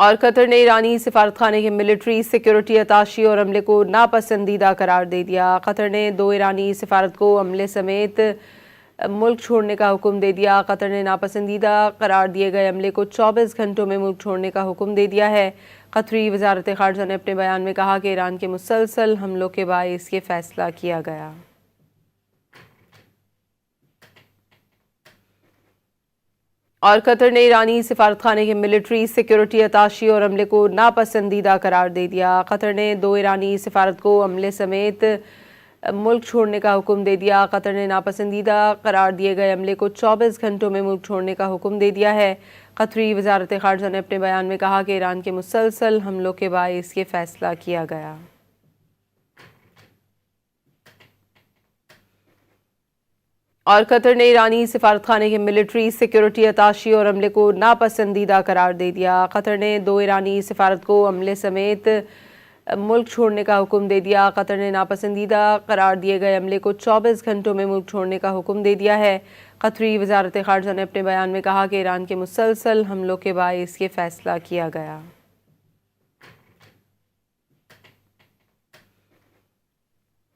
اور قطر نے ایرانی سفارتخانے کے ملٹری سیکیورٹی اتاشی اور عملے کو ناپسندیدہ قرار دے دیا۔ قطر نے 2 ایرانی سفارت کو عملے سمیت ملک چھوڑنے کا حکم دے دیا۔ قطر نے ناپسندیدہ قرار دیے گئے عملے کو 24 گھنٹوں میں ملک چھوڑنے کا حکم دے دیا ہے۔ قطری وزارت خارجہ نے اپنے بیان میں کہا کہ ایران کے مسلسل حملوں کے باعث یہ فیصلہ کیا گیا۔ اور قطر نے ایرانی سفارتخانے کے ملٹری سیکیورٹی اتاشی اور عملے کو ناپسندیدہ قرار دے دیا۔ قطر نے 2 ایرانی سفارت کو عملے سمیت ملک چھوڑنے کا حکم دے دیا۔ قطر نے ناپسندیدہ قرار دیے گئے عملے کو 24 گھنٹوں میں ملک چھوڑنے کا حکم دے دیا ہے۔ قطری وزارت خارجہ نے اپنے بیان میں کہا کہ ایران کے مسلسل حملوں کے باعث یہ فیصلہ کیا گیا۔ اور قطر نے ایرانی سفارتخانے کے ملٹری سیکیورٹی اتاشی اور عملے کو ناپسندیدہ قرار دے دیا۔ قطر نے 2 ایرانی سفارت کو عملے سمیت ملک چھوڑنے کا حکم دے دیا۔ قطر نے ناپسندیدہ قرار دیے گئے عملے کو 24 گھنٹوں میں ملک چھوڑنے کا حکم دے دیا ہے۔ قطری وزارت خارجہ نے اپنے بیان میں کہا کہ ایران کے مسلسل حملوں کے باعث یہ فیصلہ کیا گیا۔